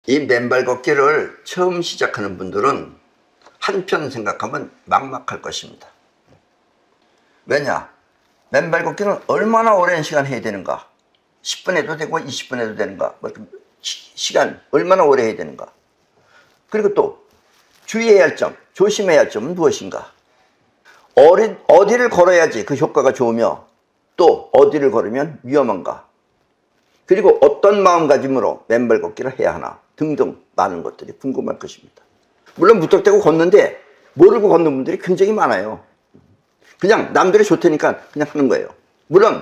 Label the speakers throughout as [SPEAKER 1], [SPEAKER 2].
[SPEAKER 1] 이 맨발 걷기를 처음 시작하는 분들은 한편 생각하면 막막할 것입니다. 왜냐? 맨발 걷기는 얼마나 오랜 시간 해야 되는가? 10분 해도 되고 20분 해도 되는가? 시간 얼마나 오래 해야 되는가? 그리고 또 주의해야 할 점, 조심해야 할 점은 무엇인가? 어디를 걸어야지 그 효과가 좋으며 또 어디를 걸으면 위험한가? 그리고 어떤 마음가짐으로 맨발 걷기를 해야 하나? 등등 많은 것들이 궁금할 것입니다. 물론 무턱대고 걷는데 모르고 걷는 분들이 굉장히 많아요. 그냥 남들이 좋다니까 그냥 하는 거예요. 물론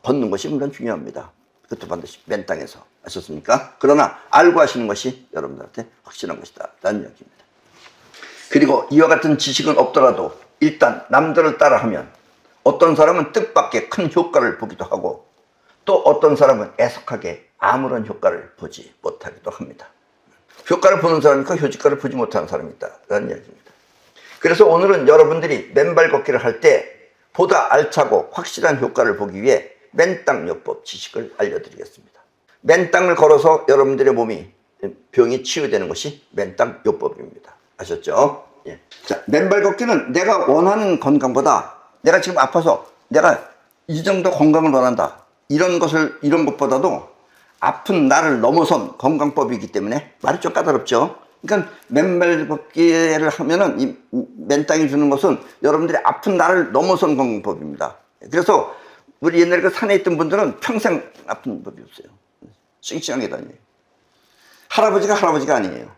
[SPEAKER 1] 걷는 것이 물론 중요합니다. 그것도 반드시 맨 땅에서 아셨습니까? 그러나 알고 하시는 것이 여러분들한테 확실한 것이다 라는 이야기입니다. 그리고 이와 같은 지식은 없더라도 일단 남들을 따라하면 어떤 사람은 뜻밖의 큰 효과를 보기도 하고 또 어떤 사람은 애석하게 아무런 효과를 보지 못하기도 합니다. 효과를 보는 사람이니까 효과를 보지 못하는 사람이 있다라는 이야기입니다. 그래서 오늘은 여러분들이 맨발 걷기를 할 때 보다 알차고 확실한 효과를 보기 위해 맨땅 요법 지식을 알려드리겠습니다. 맨땅을 걸어서 여러분들의 몸이 병이 치유되는 것이 맨땅 요법입니다. 아셨죠? 예. 자, 맨발 걷기는 내가 원하는 건강보다 내가 지금 아파서 내가 이 정도 건강을 원한다. 이런 것보다도 아픈 나를 넘어선 건강법이기 때문에 말이 좀 까다롭죠. 그러니까 맨발 걷기를 하면은 이 맨땅이 주는 것은 여러분들이 아픈 나를 넘어선 건강법입니다. 그래서 우리 옛날에 그 산에 있던 분들은 평생 아픈 법이 없어요. 싱싱하게 다녀요. 할아버지가 아니에요.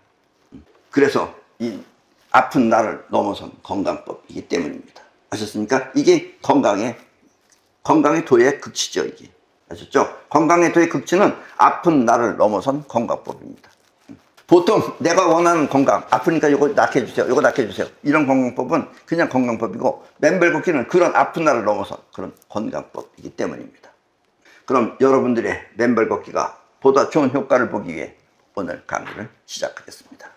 [SPEAKER 1] 그래서 이 아픈 나를 넘어선 건강법이기 때문입니다. 아셨습니까? 이게 건강의 도의 극치죠, 이게. 아셨죠? 건강의 도의 극치는 아픈 나를 넘어선 건강법입니다. 보통 내가 원하는 건강, 아프니까 이거 낫게 해주세요. 이런 건강법은 그냥 건강법이고 맨발 걷기는 그런 아픈 나를 넘어선 그런 건강법이기 때문입니다. 그럼 여러분들의 맨발 걷기가 보다 좋은 효과를 보기 위해 오늘 강의를 시작하겠습니다.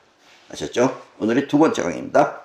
[SPEAKER 1] 아셨죠? 오늘이 두 번째 강의입니다.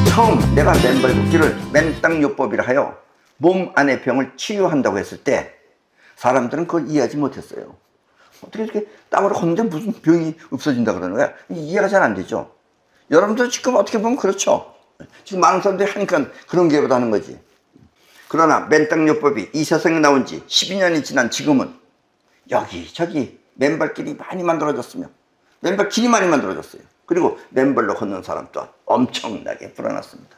[SPEAKER 1] 처음 내가 맨발 걷기를 맨땅 요법이라 하여 몸 안의 병을 치유한다고 했을 때 사람들은 그걸 이해하지 못했어요. 어떻게 이렇게 땀으로 걷는데 무슨 병이 없어진다 그러는 거야? 이해가 잘 안 되죠. 여러분들 지금 어떻게 보면 그렇죠. 지금 많은 사람들이 하니까 그런 기회로 하는 거지. 그러나 맨땅 요법이 이 세상에 나온 지 12년이 지난 지금은 여기저기 맨발길이 많이 만들어졌으며 맨발 길이 많이 만들어졌어요. 그리고 맨발로 걷는 사람 또한 엄청나게 불어났습니다.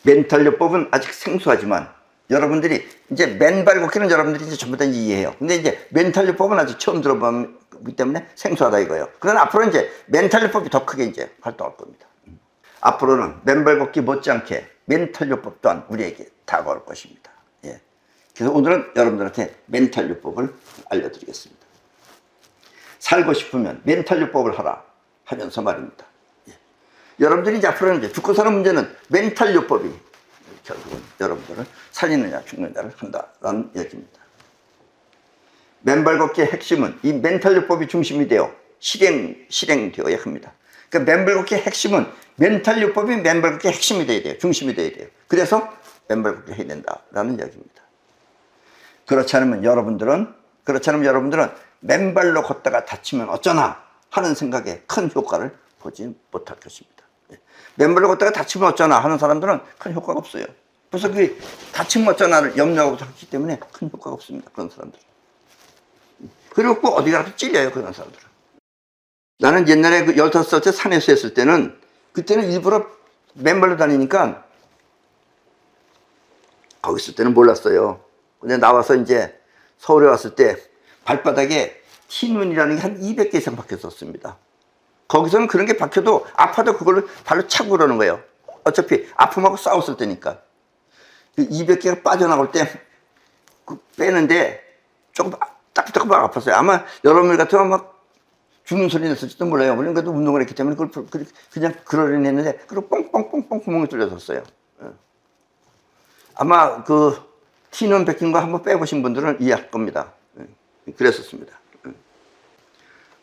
[SPEAKER 1] 멘탈요법은 아직 생소하지만 여러분들이 이제 맨발 걷기는 여러분들이 이제 전부 다 이해해요. 근데 이제 멘탈요법은 아직 처음 들어보기 때문에 생소하다 이거예요. 그러나 앞으로 이제 멘탈요법이 더 크게 이제 활동할 겁니다. 앞으로는 맨발 걷기 못지않게 멘탈요법 또한 우리에게 다가올 것입니다. 예. 그래서 오늘은 여러분들한테 멘탈요법을 알려드리겠습니다. 살고 싶으면 멘탈요법을 하라 하면서 말입니다. 예. 여러분들이 이제 앞으로는 이제 죽고 사는 문제는 멘탈요법이 결국은 여러분들을 살리느냐 죽느냐를 한다라는 얘기입니다. 맨발 걷기의 핵심은 이 멘탈요법이 중심이 되어 실행되어야 합니다. 그러니까 맨발 걷기의 핵심은 멘탈요법이 맨발 걷기의 핵심이 되어야 돼요. 중심이 되어야 돼요. 그래서 맨발 걷기 해야 된다라는 이야기입니다. 그렇지 않으면 여러분들은 맨발로 걷다가 다치면 어쩌나 하는 생각에 큰 효과를 보지 못할 것입니다. 맨발로 걷다가 다치면 어쩌나 하는 사람들은 큰 효과가 없어요. 그래서 그 다치면 어쩌나를 염려하고 하기 때문에 큰 효과가 없습니다. 그런 사람들은. 그리고 꼭 어디 가서 찔려요. 그런 사람들은. 나는 옛날에 그 15살 때 산에서 했을 때는 그때는 일부러 맨발로 다니니까 거기 있을 때는 몰랐어요. 근데 나와서 이제 서울에 왔을 때 발바닥에 흰눈이라는 게 한 200개 이상 박혔었습니다. 거기서는 그런 게 박혀도 아파도 그걸로 발로 차고 그러는 거예요. 어차피 아픔하고 싸웠을 때니까. 그 200개가 빠져나올 때 빼는데 조금 따끔따끔 아팠어요. 아마 여러분 같으면 막 죽는 소리 냈을지도 몰라요. 우리는 그래도 운동을 했기 때문에 그걸 그냥 그러려니 했는데, 그리고 뻥뻥뻥뻥 구멍이 뚫려졌어요. 아마 그 티는 베낀 거 한번 빼보신 분들은 이해할 겁니다. 그랬었습니다.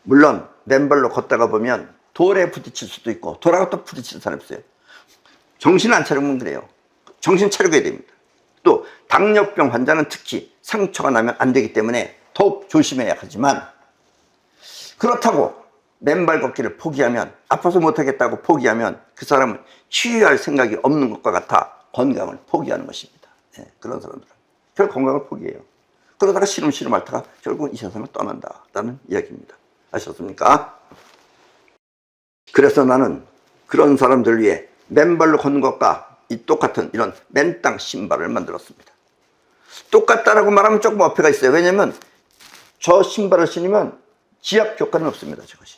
[SPEAKER 1] 물론 맨발로 걷다가 보면 돌에 부딪힐 수도 있고 돌하고 또 부딪히는 사람이 있어요. 정신 안 차리면 그래요. 정신 차리게 됩니다. 또 당뇨병 환자는 특히 상처가 나면 안 되기 때문에 더욱 조심해야 하지만, 그렇다고 맨발 걷기를 포기하면, 아파서 못하겠다고 포기하면 그 사람은 치유할 생각이 없는 것과 같아 건강을 포기하는 것입니다. 네, 그런 사람들은 결국 건강을 포기해요. 그러다가 시름시름 앓다가 결국 이 세상을 떠난다라는 이야기입니다. 아셨습니까? 그래서 나는 그런 사람들 위해 맨발로 걷는 것과 이 똑같은 이런 맨땅 신발을 만들었습니다. 똑같다라고 말하면 조금 어폐가 있어요. 왜냐면 저 신발을 신으면 지압 효과는 없습니다. 저것이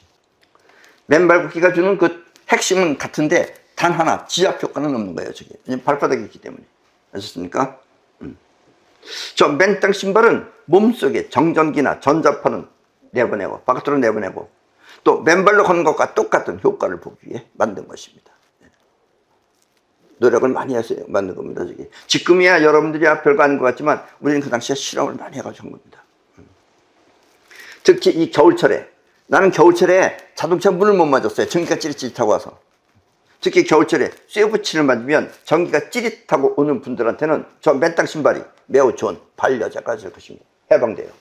[SPEAKER 1] 맨발 걷기가 주는 그 핵심은 같은데 단 하나 지압 효과는 없는 거예요. 저게 왜냐면 발바닥이 있기 때문에. 아셨습니까? 저 맨땅 신발은 몸속에 정전기나 전자파는 내보내고 바깥으로 내보내고 또 맨발로 걷는 것과 똑같은 효과를 보기 위해 만든 것입니다. 노력을 많이 했어요. 만든 겁니다. 저게 지금이야 여러분들이야 별거 아닌 것 같지만 우리는 그 당시에 실험을 많이 해가지고 한 겁니다. 특히 이 겨울철에, 나는 겨울철에 자동차 문을 못 맞았어요. 전기가 찌릿찌릿하고 와서. 특히 겨울철에 쇠붙이를 맞으면 전기가 찌릿하고 오는 분들한테는 저 맨땅 신발이 매우 좋은 반려자가 될 것입니다. 해방돼요.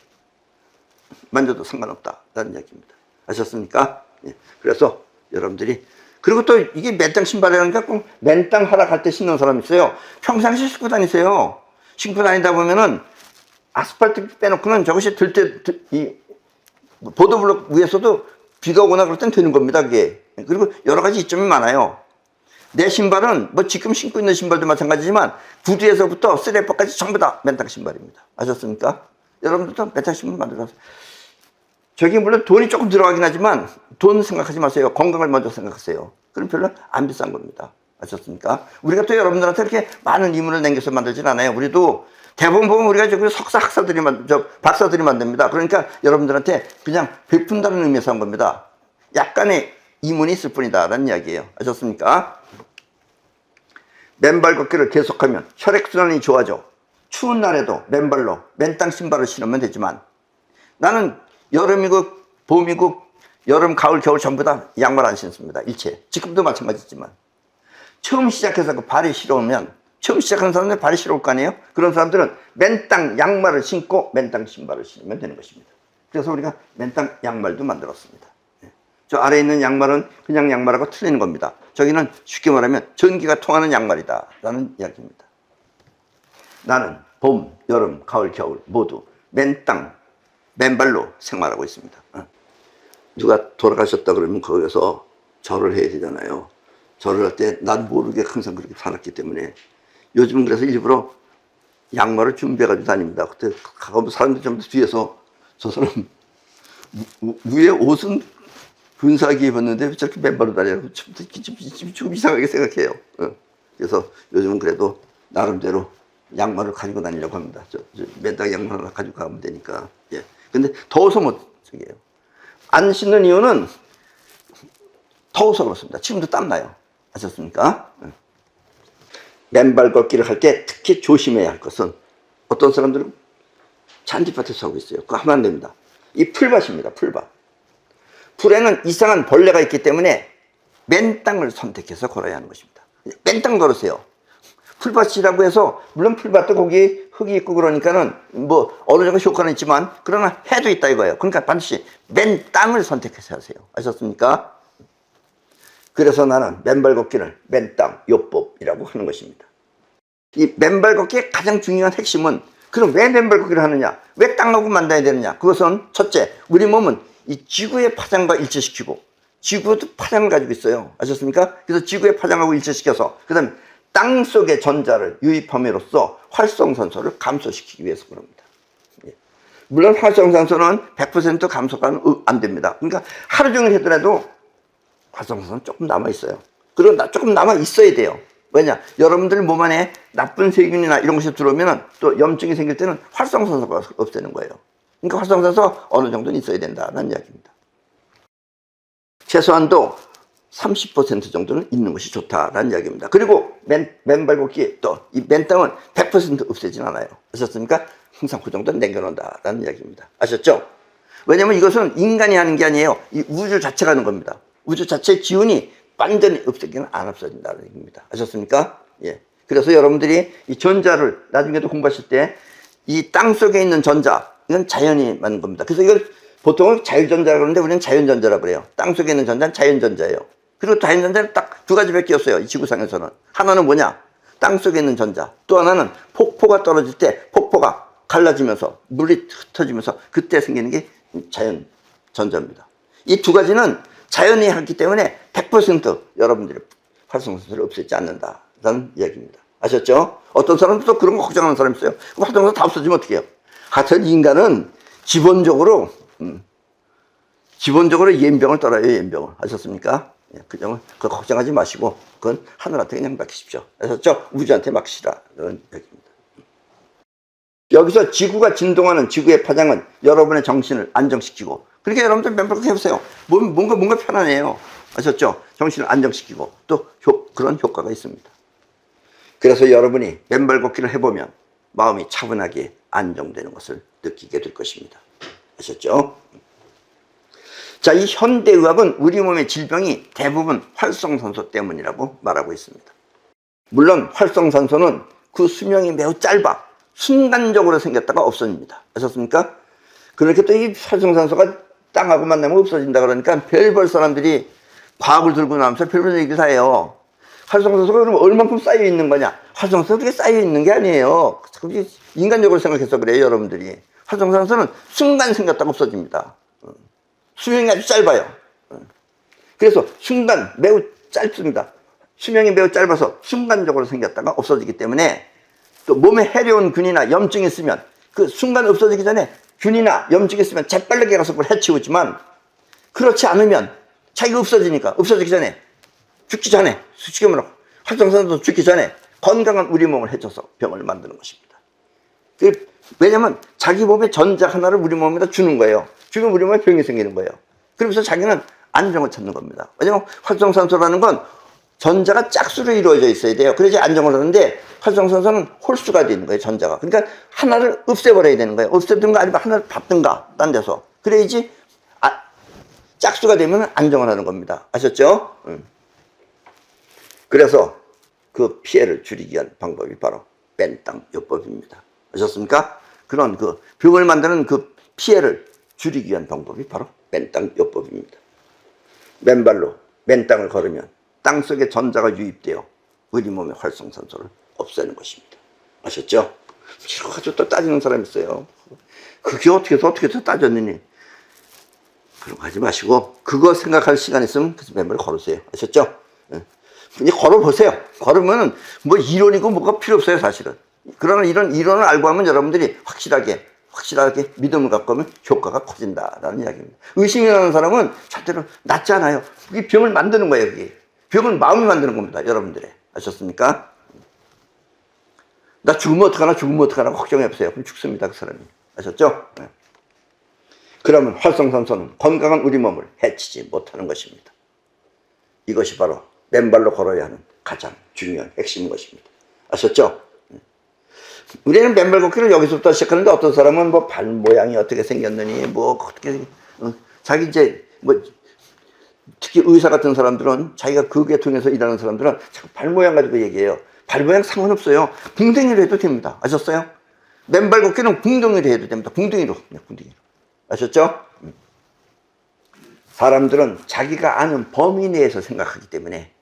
[SPEAKER 1] 만져도 상관없다라는 이야기입니다. 아셨습니까? 예. 그래서 여러분들이, 그리고 또 이게 맨땅 신발이라는 게 꼭 맨땅 하러 갈 때 신는 사람이 있어요. 평상시에 신고 다니세요. 신고 다니다 보면은 아스팔트 빼놓고는 저것이 이 보도블록 위에서도 비가 오거나 그럴 땐 되는 겁니다, 그게. 그리고 여러 가지 이점이 많아요. 내 신발은 뭐 지금 신고 있는 신발도 마찬가지지만 구두에서부터 슬리퍼까지 전부 다 맨땅 신발입니다. 아셨습니까? 여러분들도 맨땅 신발 만들어서. 저기 물론 돈이 조금 들어가긴 하지만 돈 생각하지 마세요. 건강을 먼저 생각하세요. 그럼 별로 안 비싼 겁니다. 아셨습니까? 우리가 또 여러분들한테 이렇게 많은 이문을 남겨서 만들진 않아요. 우리도 대부분 보면 우리가 저기 석사 학사들이 박사들이 만듭니다. 그러니까 여러분들한테 그냥 베푼다는 의미에서 한 겁니다. 약간의 이문이 있을 뿐이다라는 이야기예요. 아셨습니까? 맨발 걷기를 계속하면 혈액순환이 좋아져 추운 날에도 맨발로 맨땅 신발을 신으면 되지만, 나는 여름이고 봄이고 여름, 가을, 겨울 전부 다 양말 안 신습니다. 일체. 지금도 마찬가지지만 처음 시작해서 그 발이 시려우면, 처음 시작하는 사람들은 발이 시려울 거 아니에요? 그런 사람들은 맨땅 양말을 신고 맨땅 신발을 신으면 되는 것입니다. 그래서 우리가 맨땅 양말도 만들었습니다. 저 아래에 있는 양말은 그냥 양말하고 틀리는 겁니다. 저기는 쉽게 말하면 전기가 통하는 양말이다 라는 이야기입니다. 나는 봄, 여름, 가을, 겨울 모두 맨발로 생활하고 있습니다. 누가 돌아가셨다 그러면 거기서 절을 해야 되잖아요. 절을 할 때 난 모르게 항상 그렇게 살았기 때문에 요즘은 그래서 일부러 양말을 준비해가지고 다닙니다. 그때 가보면 사람들 전부 뒤에서 저 사람 위에 옷은 군사기 입었는데 왜 저렇게 맨발로 다니냐고 좀 이상하게 생각해요. 그래서 요즘은 그래도 나름대로 양말을 가지고 다니려고 합니다. 맨땅 양말 하나 가지고 가면 되니까. 예. 근데 더워서 저기예요. 안 신는 이유는 더워서 그렇습니다. 지금도 땀나요. 아셨습니까? 맨발 걷기를 할 때 특히 조심해야 할 것은, 어떤 사람들은 잔디밭에서 하고 있어요. 그거 하면 안 됩니다. 이 풀밭입니다. 풀밭. 풀에는 이상한 벌레가 있기 때문에 맨땅을 선택해서 걸어야 하는 것입니다. 맨땅 걸으세요. 풀밭이라고 해서, 물론 풀밭도 거기 흙이 있고 그러니까는 뭐 어느 정도 효과는 있지만, 그러나 해도 있다 이거예요. 그러니까 반드시 맨땅을 선택해서 하세요. 아셨습니까? 그래서 나는 맨발 걷기를 맨땅 요법이라고 하는 것입니다. 이 맨발 걷기의 가장 중요한 핵심은, 그럼 왜 맨발 걷기를 하느냐? 왜 땅하고 만나야 되느냐? 그것은 첫째, 우리 몸은 이 지구의 파장과 일치시키고, 지구도 파장을 가지고 있어요. 아셨습니까? 그래서 지구의 파장하고 일치시켜서, 그 다음에 땅 속의 전자를 유입함으로써 활성산소를 감소시키기 위해서 그럽니다. 물론 활성산소는 100% 감소가 안 됩니다. 그러니까 하루 종일 하더라도 활성산소는 조금 남아있어요. 그리고 조금 남아있어야 돼요. 왜냐? 여러분들 몸 안에 나쁜 세균이나 이런 것이 들어오면 또 염증이 생길 때는 활성산소가 없애는 거예요. 그러니까 활성산소가 어느 정도는 있어야 된다는 이야기입니다. 최소한도 30% 정도는 있는 것이 좋다라는 이야기입니다. 그리고 맨발 걷기 또 이 맨땅은 100% 없애진 않아요. 아셨습니까? 항상 그 정도는 남겨놓는다라는 이야기입니다. 아셨죠? 왜냐면 이것은 인간이 하는 게 아니에요. 이 우주 자체가 하는 겁니다. 우주 자체의 기운이 완전히 없애기는 안 없어진다는 얘기입니다. 아셨습니까? 예. 그래서 여러분들이 이 전자를 나중에도 공부하실 때 이 땅 속에 있는 전자, 이건 자연이 만든 겁니다. 그래서 이걸 보통은 자유전자라고 그러는데 우리는 자연전자라고 그래요. 땅 속에 있는 전자는 자연전자예요. 그리고 자연전자는 딱 두 가지밖에 없어요. 이 지구상에서는. 하나는 뭐냐? 땅 속에 있는 전자. 또 하나는 폭포가 떨어질 때 폭포가 갈라지면서 물이 흩어지면서 그때 생기는 게 자연전자입니다. 이 두 가지는 자연이 하기 때문에 100% 여러분들의 활성산소를 없애지 않는다라는 이야기입니다. 아셨죠? 어떤 사람도 또 그런 거 걱정하는 사람이 있어요. 활성산소 다 없어지면 어떻게 해요? 하여튼 인간은 기본적으로 연병을 떨어요. 연병을. 아셨습니까? 그 점은 그거 걱정하지 마시고 그건 하늘한테 그냥 맡기십시오. 아셨죠? 우주한테 맡기시라. 그런 얘기입니다. 여기서 지구가 진동하는 지구의 파장은 여러분의 정신을 안정시키고, 그러니까 여러분들 맨발 걷기 해보세요. 뭔가 편안해요. 아셨죠? 정신을 안정시키고 또 그런 효과가 있습니다. 그래서 여러분이 맨발 걷기를 해보면 마음이 차분하게 안정되는 것을 느끼게 될 것입니다. 아셨죠? 자, 이 현대의학은 우리 몸의 질병이 대부분 활성산소 때문이라고 말하고 있습니다. 물론 활성산소는 그 수명이 매우 짧아 순간적으로 생겼다가 없어집니다. 아셨습니까? 그렇게 또 이 활성산소가 땅하고 만나면 없어진다 그러니까 별별 사람들이 과학을 들고 나면서 별별 얘기를 다 해요. 활성산소가 그럼 얼만큼 쌓여 있는 거냐? 활성산소가 그렇게 쌓여 있는 게 아니에요. 인간적으로 생각해서 그래요, 여러분들이. 활성산소는 순간 생겼다가 없어집니다. 수명이 아주 짧아요. 그래서 순간 매우 짧습니다. 수명이 매우 짧아서 순간적으로 생겼다가 없어지기 때문에 또 몸에 해로운 균이나 염증이 있으면 그 순간 없어지기 전에 균이나 염증이 있으면 재빠르게 가서 그걸 해치우지만, 그렇지 않으면 자기가 없어지기 전에 죽기 전에 쉽게 말하면 활성산소 죽기 전에 건강한 우리 몸을 해쳐서 병을 만드는 것입니다. 왜냐면 자기 몸에 전자 하나를 우리 몸에다 주는 거예요. 주면 우리 몸에 병이 생기는 거예요. 그러면서 자기는 안정을 찾는 겁니다. 왜냐면 활성산소라는 건 전자가 짝수로 이루어져 있어야 돼요. 그래야지 안정을 하는데 활성산소는 홀수가 되는 거예요, 전자가. 그러니까 하나를 없애버려야 되는 거예요. 없애든가 아니면 하나를 받든가 딴 데서. 그래야지 짝수가 되면 안정을 하는 겁니다. 아셨죠? 그래서 그 피해를 줄이기 위한 방법이 바로 맨땅요법입니다. 아셨습니까? 그런 그 병을 만드는 그 피해를 줄이기 위한 방법이 바로 맨땅요법입니다. 맨발로 맨땅을 걸으면 땅 속에 전자가 유입되어 우리 몸의 활성산소를 없애는 것입니다. 아셨죠? 이거 가지고 또 따지는 사람이 있어요. 그게 어떻게 해서 따졌느니. 그런 거 하지 마시고 그거 생각할 시간 있으면 그래서 맨발을 걸으세요. 아셨죠? 그냥 걸어보세요. 걸으면 뭐 이론이고 뭐가 필요 없어요, 사실은. 그러나 이런 이론을 알고 하면 여러분들이 확실하게 믿음을 갖고 하면 효과가 커진다라는 이야기입니다. 의심이 나는 사람은 절대로 낫지 않아요. 그게 병을 만드는 거예요, 그게. 병은 마음이 만드는 겁니다, 여러분들의. 아셨습니까? 나 죽으면 어떡하나 걱정해보세요. 그럼 죽습니다, 그 사람이. 아셨죠? 네. 그러면 활성산소는 건강한 우리 몸을 해치지 못하는 것입니다. 이것이 바로 맨발로 걸어야 하는 가장 중요한 핵심인 것입니다. 아셨죠? 우리는 맨발 걷기를 여기서부터 시작하는데 어떤 사람은 뭐 발 모양이 어떻게 생겼느니 뭐 어떻게 자기 이제 뭐 특히 의사 같은 사람들은 자기가 그 계통에서 일하는 사람들은 자꾸 발 모양 가지고 얘기해요. 발 모양 상관없어요. 궁둥이로 해도 됩니다. 아셨어요? 맨발 걷기는 궁둥이로 해도 됩니다. 궁둥이로. 아셨죠? 사람들은 자기가 아는 범위 내에서 생각하기 때문에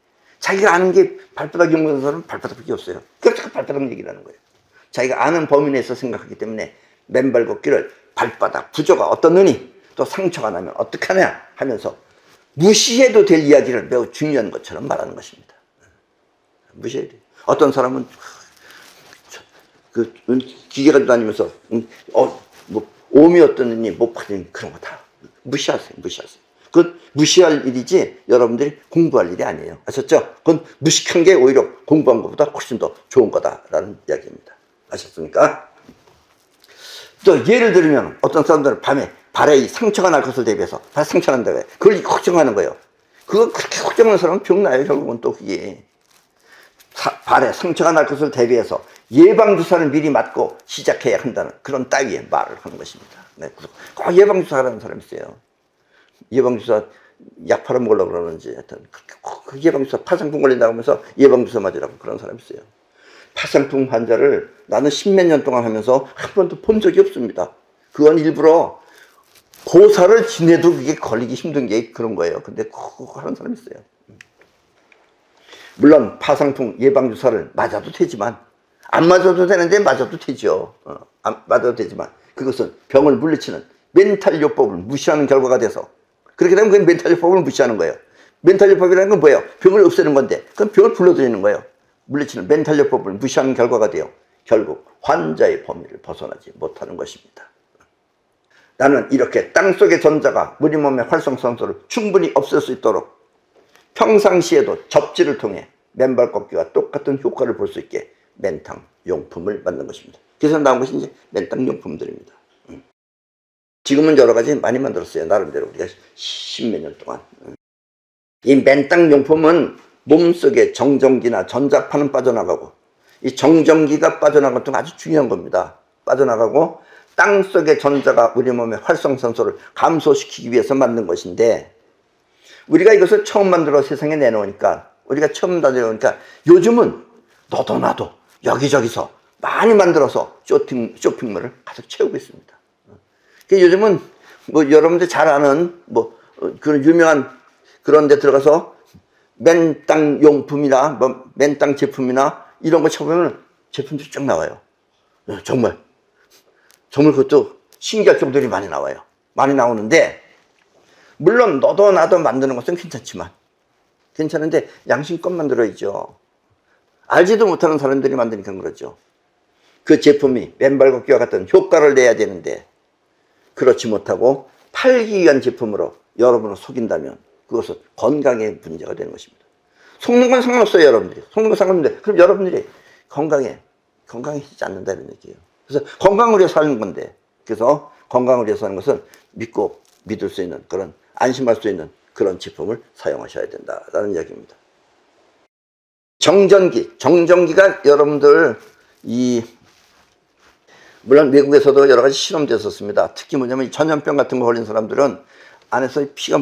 [SPEAKER 1] 자기가 아는 게 발바닥 연구하는 사람은 발바닥밖에 없어요. 그래서 발바닥 얘기를 하는 거예요. 자기가 아는 범위 내에서 생각하기 때문에 맨발 걷기를 발바닥 부조가 어떻느니 또 상처가 나면 어떡하냐 하면서 무시해도 될 이야기를 매우 중요한 것처럼 말하는 것입니다. 무시해야 돼요. 어떤 사람은 그 기계 가지고 다니면서 뭐 오미 어떠느니 못 받으니 그런 거 다 무시하세요. 그건 무시할 일이지 여러분들이 공부할 일이 아니에요. 아셨죠? 그건 무식한 게 오히려 공부한 것보다 훨씬 더 좋은 거다라는 이야기입니다. 아셨습니까? 또 예를 들면 어떤 사람들은 밤에 발에 상처가 날 것을 대비해서 발에 상처가 난다고 해요. 그걸 걱정하는 거예요. 그거 그렇게 걱정하는 사람은 병나요. 결국은 또 그게. 발에 상처가 날 것을 대비해서 예방주사를 미리 맞고 시작해야 한다는 그런 따위의 말을 하는 것입니다. 네, 꼭 예방주사 하라는 사람이 있어요. 예방주사 약 팔아먹으려고 그러는지 하여튼 그 예방주사 파상풍 걸린다고 하면서 예방주사 맞으라고 그런 사람이 있어요. 파상풍 환자를 나는 십몇 년 동안 하면서 한 번도 본 적이 없습니다. 그건 일부러 고사를 지내도 그게 걸리기 힘든 게 그런 거예요. 근데 꼭 하는 사람이 있어요. 물론 파상풍 예방주사를 맞아도 되지만 안 맞아도 되는데 맞아도 되죠. 안 맞아도 되지만 그것은 병을 물리치는 멘탈요법을 무시하는 결과가 돼서 그렇게 되면 그건 멘탈요법을 무시하는 거예요. 멘탈요법이라는 건 뭐예요? 병을 없애는 건데 그건 병을 불러들이는 거예요. 물리치는 멘탈요법을 무시하는 결과가 돼요. 결국 환자의 범위를 벗어나지 못하는 것입니다. 나는 이렇게 땅속의 전자가 우리 몸의 활성산소를 충분히 없앨 수 있도록 평상시에도 접지를 통해 맨발 걷기와 똑같은 효과를 볼 수 있게 맨탕 용품을 만든 것입니다. 그래서 나온 것이 이제 맨탕 용품들입니다. 지금은 여러 가지 많이 만들었어요. 나름대로 우리가 십몇 년 동안. 이 맨땅 용품은 몸속에 정전기나 전자파는 빠져나가고 이 정전기가 빠져나가는 것도 아주 중요한 겁니다. 빠져나가고 땅속의 전자가 우리 몸의 활성산소를 감소시키기 위해서 만든 것인데 우리가 이것을 처음 만들어 세상에 내놓으니까 우리가 처음 만들어놓으니까 요즘은 너도 나도 여기저기서 많이 만들어서 쇼핑몰을 가득 채우고 있습니다. 요즘은 뭐 여러분들 잘 아는 뭐 그런 유명한 그런 데 들어가서 맨땅 용품이나 뭐 맨땅 제품이나 이런 거 쳐보면 제품들이 쭉 나와요. 정말 그것도 신기할 정도로 많이 나와요. 많이 나오는데 물론 너도 나도 만드는 것은 괜찮지만 괜찮은데 양심껏 만들어야죠. 알지도 못하는 사람들이 만드니까 그러죠. 그 제품이 맨발 걷기와 같은 효과를 내야 되는데 그렇지 못하고 팔기 위한 제품으로 여러분을 속인다면 그것은 건강에 문제가 되는 것입니다. 속는 건 상관없어요. 여러분들이 속는 건 상관없는데 그럼 여러분들이 건강해지지 않는다는 얘기예요. 그래서 건강을 위해서 사는 건데 그래서 건강을 위해서 하는 것은 믿고 믿을 수 있는 그런 안심할 수 있는 그런 제품을 사용하셔야 된다라는 이야기입니다. 정전기가 여러분들 물론 외국에서도 여러 가지 실험됐었습니다. 특히 뭐냐면 전염병 같은 거 걸린 사람들은 안에서 피가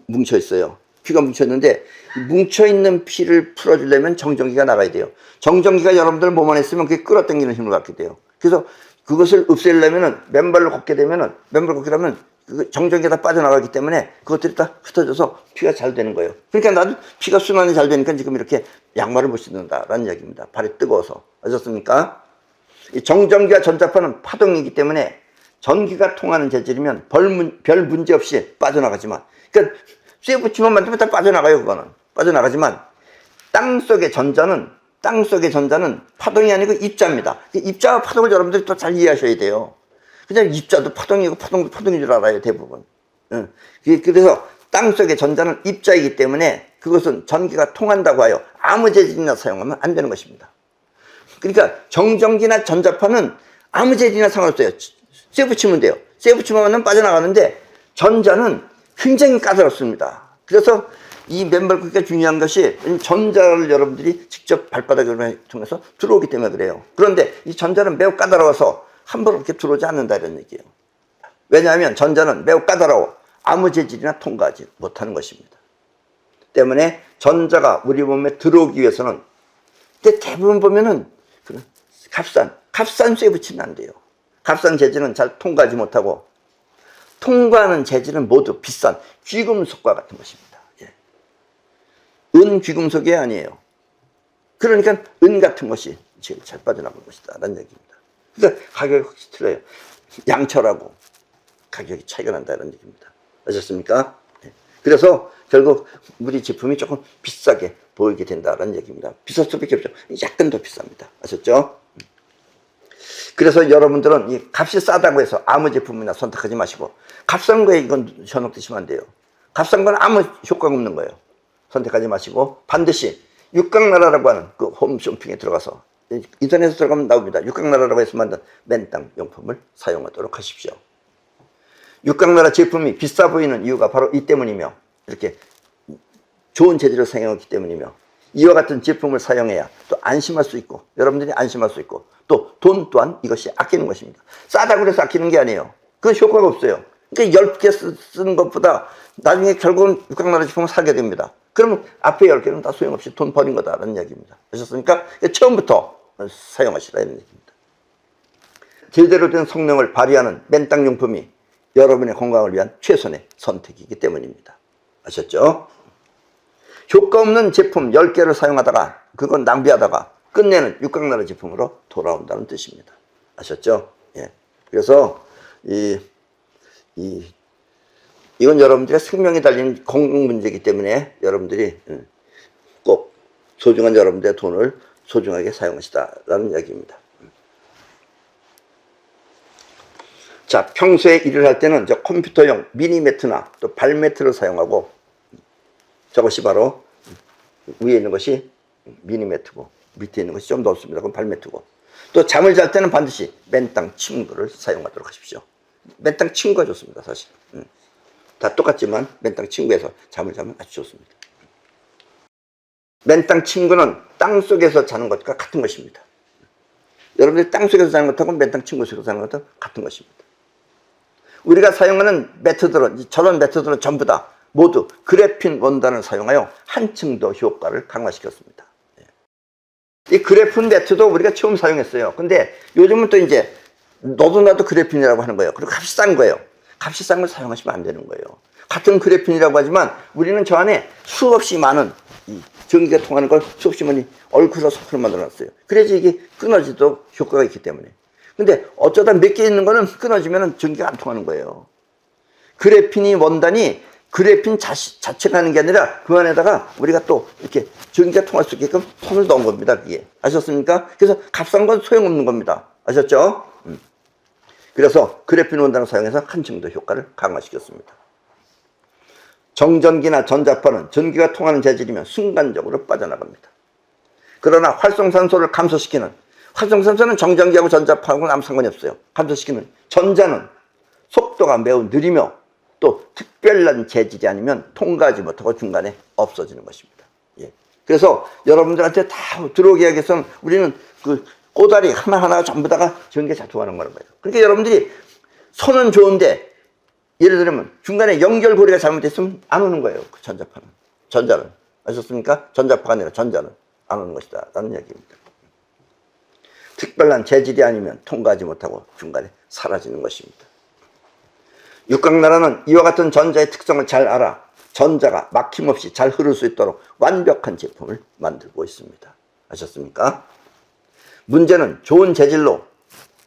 [SPEAKER 1] 뭉쳐 있어요. 피가 뭉쳐 있는데 뭉쳐 있는 피를 풀어주려면 정전기가 나가야 돼요. 정전기가 여러분들 몸 안에 있으면 그게 끌어당기는 힘을 갖게 돼요. 그래서 그것을 없애려면은 맨발로 걷게 되면은 맨발 걷게 되면 그 정전기가 다 빠져나가기 때문에 그것들이 다 흩어져서 피가 잘 되는 거예요. 그러니까 나도 피가 순환이 잘 되니까 지금 이렇게 양말을 못 신는다라는 이야기입니다. 발이 뜨거워서. 아셨습니까? 이 정전기와 전자파는 파동이기 때문에 전기가 통하는 재질이면 별 문제 없이 빠져나가지만 그러니까 쇠 붙이면 만들면 다 빠져나가요. 그거는 빠져나가지만 땅속의 전자는 파동이 아니고 입자입니다. 입자와 파동을 여러분들이 또 잘 이해하셔야 돼요. 그냥 입자도 파동이고 파동도 파동인 줄 알아요. 대부분. 그래서 땅속의 전자는 입자이기 때문에 그것은 전기가 통한다고 하여 아무 재질이나 사용하면 안 되는 것입니다. 그러니까 정전기나 전자파는 아무 재질이나 상관없어요. 쇠 붙이면 돼요. 쇠 붙이면 빠져나가는데 전자는 굉장히 까다롭습니다. 그래서 이 맨발 걷기가 중요한 것이 전자를 여러분들이 직접 발바닥을 통해서 들어오기 때문에 그래요. 그런데 이 전자는 매우 까다로워서 함부로 이렇게 들어오지 않는다 이런 얘기예요. 왜냐하면 전자는 매우 까다로워 아무 재질이나 통과하지 못하는 것입니다. 때문에 전자가 우리 몸에 들어오기 위해서는 근데 대부분 보면은 값싼 쇠 붙이면 안 돼요. 값싼 재질은 잘 통과하지 못하고 통과하는 재질은 모두 비싼 귀금속과 같은 것입니다. 예. 은 귀금속이 아니에요. 그러니까 은 같은 것이 제일 잘 빠져나갈 것이다 라는 얘기입니다. 그러니까 가격이 확실히 틀려요. 양철하고 가격이 차이가 난다는 얘기입니다. 아셨습니까? 네. 그래서 결국 우리 제품이 조금 비싸게 보이게 된다는 얘기입니다. 비쌀 수밖에 없죠. 약간 더 비쌉니다. 아셨죠? 그래서 여러분들은 이 값이 싸다고 해서 아무 제품이나 선택하지 마시고 값싼 거에 이건 현혹 드시면 안 돼요. 값싼 건 아무 효과가 없는 거예요. 선택하지 마시고 반드시 육각나라라고 하는 그 홈쇼핑에 들어가서 인터넷에 들어가면 나옵니다. 육각나라라고 해서 만든 맨땅 용품을 사용하도록 하십시오. 육각나라 제품이 비싸 보이는 이유가 바로 이 때문이며, 이렇게 좋은 재질을 사용했기 때문이며, 이와 같은 제품을 사용해야 또 안심할 수 있고, 여러분들이 안심할 수 있고, 또 돈 또한 이것이 아끼는 것입니다. 싸다고 해서 아끼는 게 아니에요. 그건 효과가 없어요. 그러니까 10개 쓰는 것보다 나중에 결국은 육각나라 제품을 사게 됩니다. 그러면 앞에 10개는 다 소용없이 돈 버린 거다라는 이야기입니다. 아셨습니까? 처음부터 사용하시라 이런 얘기입니다. 제대로 된 성능을 발휘하는 맨땅 용품이 여러분의 건강을 위한 최선의 선택이기 때문입니다. 아셨죠? 효과 없는 제품 10개를 사용하다가 그건 낭비하다가 끝내는 육각나라 제품으로 돌아온다는 뜻입니다. 아셨죠? 예. 그래서 이건 여러분들의 생명이 달린 건강 문제이기 때문에 여러분들이 꼭 소중한 여러분들의 돈을 소중하게 사용하시다라는 이야기입니다. 자, 평소에 일을 할 때는 저 컴퓨터용 미니 매트나 또 발 매트를 사용하고, 저것이 바로 위에 있는 것이 미니 매트고 밑에 있는 것이 좀 넓습니다. 그건 발 매트고, 또 잠을 잘 때는 반드시 맨땅 침구를 사용하도록 하십시오. 맨땅 침구가 좋습니다. 사실 다 똑같지만 맨땅 침구에서 잠을 자면 아주 좋습니다. 맨땅 침구는 땅 속에서 자는 것과 같은 것입니다. 여러분들이 땅 속에서 자는 것하고 맨땅 침구 속에서 자는 것도 같은 것입니다. 우리가 사용하는 매트들은, 저런 매트들은 전부 다 모두 그래핀 원단을 사용하여 한층 더 효과를 강화시켰습니다. 이 그래핀 매트도 우리가 처음 사용했어요. 근데 요즘은 또 이제 너도 나도 그래핀이라고 하는 거예요. 그리고 값이 싼 거예요. 값이 싼 걸 사용하시면 안 되는 거예요. 같은 그래핀이라고 하지만 우리는 저 안에 수없이 많은 이 전기가 통하는 걸 수없이 많이 얼큰한 소품을 만들어 놨어요. 그래서 이게 끊어지도록 효과가 있기 때문에. 근데 어쩌다 몇 개 있는 거는 끊어지면 전기가 안 통하는 거예요. 그래핀이 원단이 그래핀 자체가 하는 게 아니라 그 안에다가 우리가 또 이렇게 전기가 통할 수 있게끔 선을 넣은 겁니다. 그게. 아셨습니까? 그래서 값싼 건 소용없는 겁니다. 아셨죠? 그래서 그래핀 원단을 사용해서 한층 더 효과를 강화시켰습니다. 정전기나 전자파는 전기가 통하는 재질이면 순간적으로 빠져나갑니다. 그러나 활성산소를 감소시키는, 활성산소는 정전기하고 전자파하고는 아무 상관이 없어요. 감소시키는 전자는 속도가 매우 느리며 또 특별한 재질이 아니면 통과하지 못하고 중간에 없어지는 것입니다. 예. 그래서 여러분들한테 다 들어오게 하기 위해서는 우리는 그 꼬다리 하나하나 전부 다가 전기가 잘 통하는 거예요. 그러니까 여러분들이 손은 좋은데 예를 들면 중간에 연결고리가 잘못됐으면 안 오는 거예요. 그 전자파는. 전자는. 아셨습니까? 전자파가 아니라 전자는 안 오는 것이다 라는 이야기입니다. 특별한 재질이 아니면 통과하지 못하고 중간에 사라지는 것입니다. 육각나라는 이와 같은 전자의 특성을 잘 알아 전자가 막힘없이 잘 흐를 수 있도록 완벽한 제품을 만들고 있습니다. 아셨습니까? 문제는 좋은 재질로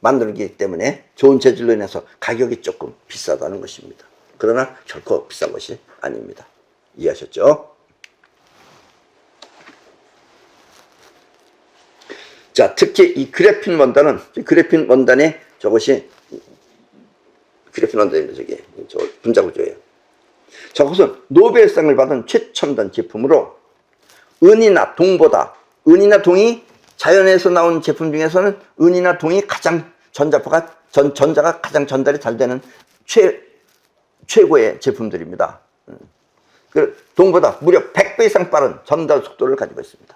[SPEAKER 1] 만들기 때문에 좋은 재질로 인해서 가격이 조금 비싸다는 것입니다. 그러나 결코 비싼 것이 아닙니다. 이해하셨죠? 자, 특히 이 그래핀 원단은, 그래핀 원단의 저것이, 그래핀 원단입니다. 저게. 저 분자 구조예요. 저것은 노벨상을 받은 최첨단 제품으로 은이나 동보다, 은이나 동이 자연에서 나온 제품 중에서는 은이나 동이 가장 전자가 가장 전달이 잘 되는 최고의 제품들입니다. 동보다 무려 100배 이상 빠른 전달 속도를 가지고 있습니다.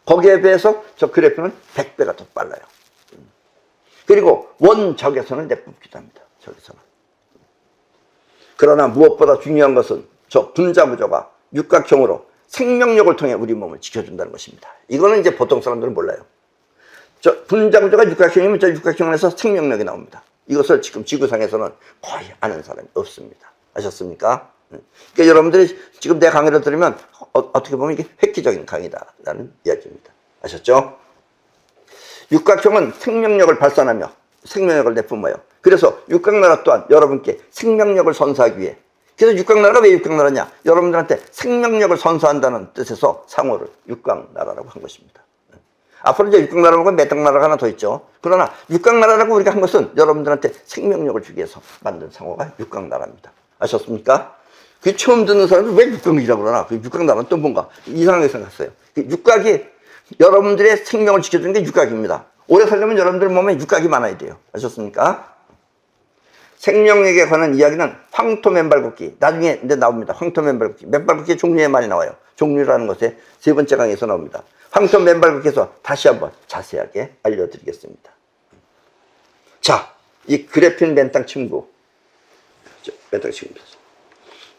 [SPEAKER 1] 거기에 비해서 저 그래핀은 100배가 더 빨라요. 그리고 원적외선을 내뿜기도 합니다. 적외선은. 그러나 무엇보다 중요한 것은 저 분자 구조가 육각형으로 생명력을 통해 우리 몸을 지켜준다는 것입니다. 이거는 이제 보통 사람들은 몰라요. 저 분자 구조가 육각형이면 저 육각형에서 생명력이 나옵니다. 이것을 지금 지구상에서는 거의 아는 사람이 없습니다. 아셨습니까? 그러니까 여러분들이 지금 내 강의를 들으면 어떻게 보면 이게 획기적인 강의다라는 이야기입니다. 아셨죠? 육각형은 생명력을 발산하며 생명력을 내뿜어요. 그래서 육각나라 또한 여러분께 생명력을 선사하기 위해, 그래서 육각나라가 왜 육각나라냐? 여러분들한테 생명력을 선사한다는 뜻에서 상호를 육각나라라고 한 것입니다. 앞으로 이제 육각나라라고 매떡나라가 하나 더 있죠. 그러나 육각나라라고 우리가 한 것은 여러분들한테 생명력을 주기 위해서 만든 상호가 육각나라입니다. 아셨습니까? 그 처음 듣는 사람은 왜 육각이라고 그러나? 그 육각나면 또 뭔가 이상하게 생각했어요. 그 육각이 여러분들의 생명을 지켜주는 게 육각입니다. 오래 살려면 여러분들 몸에 육각이 많아야 돼요. 아셨습니까? 생명력에 관한 이야기는 황토 맨발걷기. 나중에 이제 나옵니다. 황토 맨발걷기. 맨발걷기 종류에 많이 나와요. 종류라는 것에 세 번째 강의에서 나옵니다. 황토 맨발걷기에서 다시 한번 자세하게 알려드리겠습니다. 자, 이 그래핀 맨땅 침구. 맨땅 침구입니다.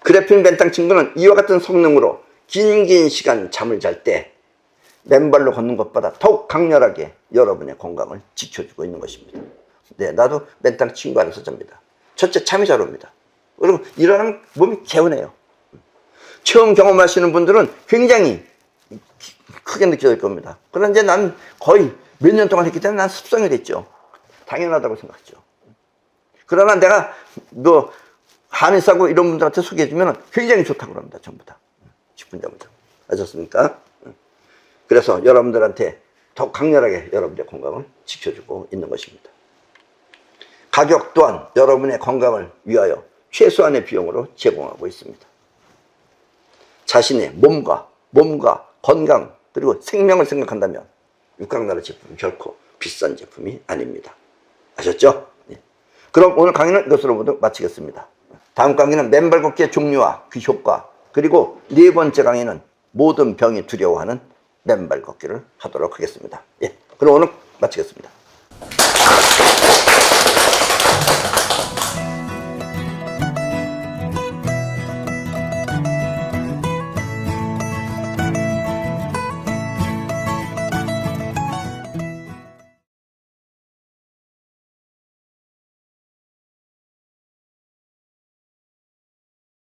[SPEAKER 1] 그래핀 맨땅 침구는 이와 같은 성능으로 긴 시간 잠을 잘 때 맨발로 걷는 것보다 더욱 강렬하게 여러분의 건강을 지켜주고 있는 것입니다. 네, 나도 맨땅 침구 안에서 잡니다. 첫째, 잠이 잘 옵니다. 그리고 일어나면 몸이 개운해요. 처음 경험하시는 분들은 굉장히 크게 느껴질 겁니다. 그런데 난 거의 몇 년 동안 했기 때문에 난 습성이 됐죠. 당연하다고 생각했죠. 그러나 내가 뭐 한의사고 이런 분들한테 소개해주면 굉장히 좋다고 그럽니다. 전부 다. 10분 전부터. 아셨습니까? 그래서 여러분들한테 더 강렬하게 여러분의 건강을 지켜주고 있는 것입니다. 가격 또한 여러분의 건강을 위하여 최소한의 비용으로 제공하고 있습니다. 자신의 몸과 건강 그리고 생명을 생각한다면 육각나루 제품은 결코 비싼 제품이 아닙니다. 아셨죠? 네. 그럼 오늘 강의는 이것으로 모두 마치겠습니다. 다음 강의는 맨발 걷기의 종류와 그 효과 그리고 네 번째 강의는 모든 병이 두려워하는 맨발 걷기를 하도록 하겠습니다. 예, 그럼 오늘 마치겠습니다.